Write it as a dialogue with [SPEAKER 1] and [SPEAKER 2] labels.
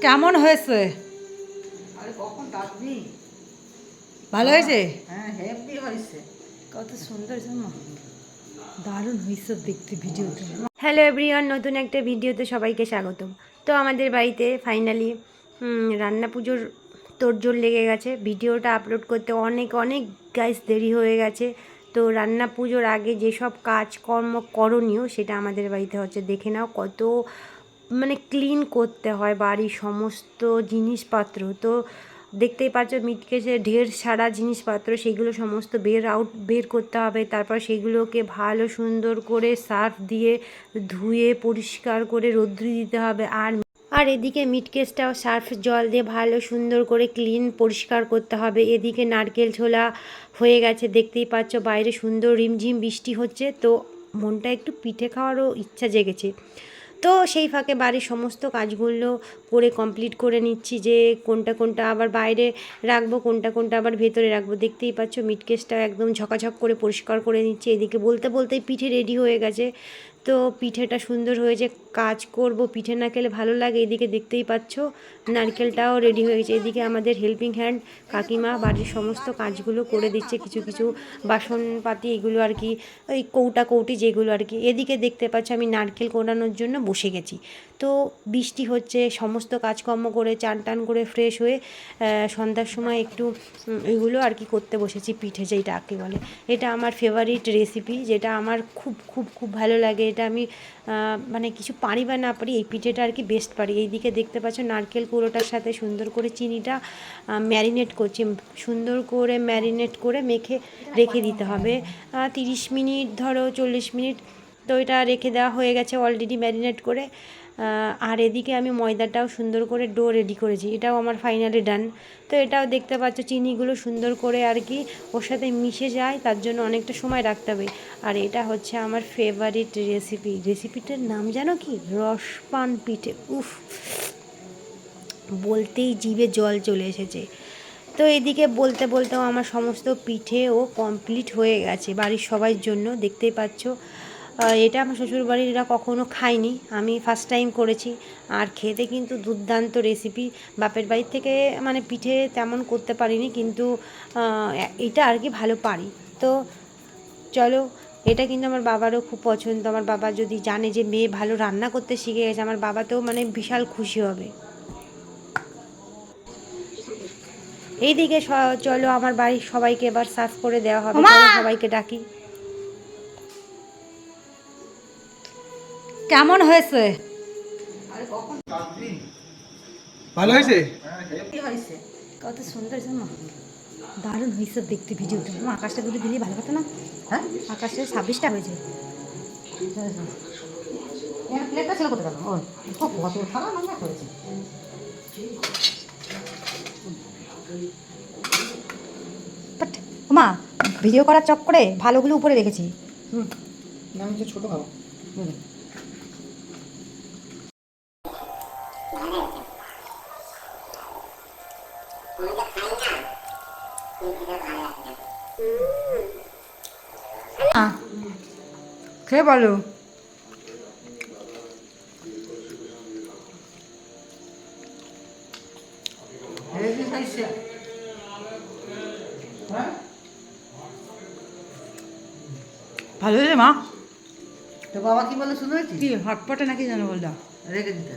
[SPEAKER 1] কেমন হয়েছে?
[SPEAKER 2] আরে কখন ডাকবি?
[SPEAKER 1] ভালো হয়েছে?
[SPEAKER 2] হ্যাঁ, হেভি হয়েছে।
[SPEAKER 1] কত সুন্দর জামা, দারুণ হয়েছে দেখতে ভিডিওতে।
[SPEAKER 3] হ্যালো এভরিওয়ান, নতুন একটা ভিডিওতে সবাইকে স্বাগতম। তো আমাদের বাড়িতে ফাইনালি রান্না পুজোর তোড়জোড় লেগে গেছে। ভিডিওটা আপলোড করতে অনেক অনেক গাইস দেরি হয়ে গেছে। তো রান্না পুজোর আগে যেসব কাজকর্ম করণীয় সেটা আমাদের বাড়িতে হচ্ছে, দেখে নাও কত মানে ক্লিন করতে হয় বাড়ির সমস্ত জিনিসপত্র। তো দেখতেই পাচ্ছ মিটকেসে ঢের সারা জিনিসপত্র, সেগুলো সমস্ত বের করতে হবে। তারপর সেগুলোকে ভালো সুন্দর করে সার্ফ দিয়ে ধুয়ে পরিষ্কার করে রৌদ্রে দিতে হবে। আর এদিকে মিটকেসটাও সার্ফ জল দিয়ে ভালো সুন্দর করে ক্লিন পরিষ্কার করতে হবে। এদিকে নারকেল ছোলা হয়ে গেছে, দেখতেই পাচ্ছ বাইরে সুন্দর রিমঝিম বৃষ্টি হচ্ছে। তো মনটা একটু পিঠে খাওয়ারও ইচ্ছা জেগেছে। তো সেই ফাঁকে বাড়ির সমস্ত কাজগুলো করে কমপ্লিট করে নিচ্ছি, যে কোনটা কোনটা আবার বাইরে রাখবো, কোনটা কোনটা আবার ভেতরে রাখবো। দেখতেই পাচ্ছ মিটকেসটা একদম ঝকাঝক করে পরিষ্কার করে নিচ্ছি। এদিকে বলতে বলতেই পিঠে রেডি হয়ে গেছে। তো পিঠেটা সুন্দর হয়েছে, কাজ করব, পিঠে না খেলে ভালো লাগে। এদিকে দেখতেই পাচ্ছ নারকেলটাও রেডি হয়ে গেছে। এদিকে আমাদের হেল্পিং হ্যান্ড কাকিমা বাড়ির সমস্ত কাজগুলো করে দিচ্ছে, কিছু কিছু বাসনপাতি এগুলো আর কি, ওই কৌটি যেগুলো আর কি। এদিকে দেখতে পাচ্ছ আমি নারকেল কোড়ানোর জন্য বসে গেছি। তো বৃষ্টি হচ্ছে, সমস্ত কাজকর্ম করে চান টান করে ফ্রেশ হয়ে সন্ধ্যার সময় একটু এগুলো আর কি করতে বসেছি, পিঠে যেটাকে বলে। এটা আমার ফেভারিট রেসিপি, যেটা আমার খুব খুব খুব ভালো লাগে। এটা আমি মানে কিছু পারি বা না পারি, এই পিঠেটা আর কি বেস্ট পারি। এইদিকে দেখতে পাচ্ছ নারকেল কুড়োটার সাথে সুন্দর করে চিনিটা ম্যারিনেট করছি, সুন্দর করে ম্যারিনেট করে মেখে রেখে দিতে হবে 30 মিনিট, ধরো 40 মিনিট। তো এটা রেখে দেওয়া হয়ে গেছে অলরেডি ম্যারিনেট করে। আর এদিকে আমি ময়দাটাও সুন্দর করে ডো রেডি করেছি, এটাও আমার ফাইনালি ডান। তো এটাও দেখতে পাচ্ছ চিনিগুলো সুন্দর করে আর কি ওর সাথে মিশে যায়, তার জন্য অনেকটা সময় রাখতে হবে। আর এটা হচ্ছে আমার ফেভারিট রেসিপিটার নাম জানো কি? রসপান পিঠে। উফ, বলতেই জিভে জল চলে এসেছে। তো এদিকে বলতে বলতেও আমার সমস্ত পিঠেও কমপ্লিট হয়ে গেছে বাড়ির সবার জন্য। দেখতেই পাচ্ছ এটা আমার শ্বশুরবাড়ির এরা কখনও খায়নি, আমি ফার্স্ট টাইম করেছি। আর খেতে কিন্তু দুর্দান্ত রেসিপি। বাপের বাড়ির থেকে মানে পিঠে তেমন করতে পারিনি, কিন্তু এটা আর কি ভালো পারি। তো চলো, এটা কিন্তু আমার বাবারও খুব পছন্দ। আমার বাবা যদি জানে যে মেয়ে ভালো রান্না করতে শিখে গেছে, আমার বাবা তো মানে বিশাল খুশি হবে। এইদিকে চলো আমার বাড়ির সবাইকে এবার সার্ভ করে দেওয়া হবে, চলো সবাইকে ডাকি।
[SPEAKER 1] কেমন হয়েছে?
[SPEAKER 2] আরে কখন ডাকবি?
[SPEAKER 1] ভালো হয়েছে?
[SPEAKER 2] হ্যাঁ, হেভি হয়েছে।
[SPEAKER 1] কত সুন্দর জামা, দারুণ হয়েছে দেখতে ভিডিওতে। আমার আকাশটা দুটো দিলেই ভালো হতো না?
[SPEAKER 2] হ্যাঁ,
[SPEAKER 1] আকাশে 26টা হয়েছে।
[SPEAKER 2] প্লেটটা ছিল কোথায় গেল? ওই কত সারা রান্না করেছে।
[SPEAKER 1] বাট মা, ভিডিও করার চক্করে ভালোগুলো উপরে রেখেছি।
[SPEAKER 2] আমি যে ছোট খাবো।
[SPEAKER 1] খেয়ে বলো।
[SPEAKER 2] হেভি হয়েছে। হ্যাঁ,
[SPEAKER 1] ভালো হয়েছে মা?
[SPEAKER 2] তো বাবা কি বলে শুনেছি?
[SPEAKER 1] কি হটপটে নাকি যেন বললাম?
[SPEAKER 2] রেখে দিতে।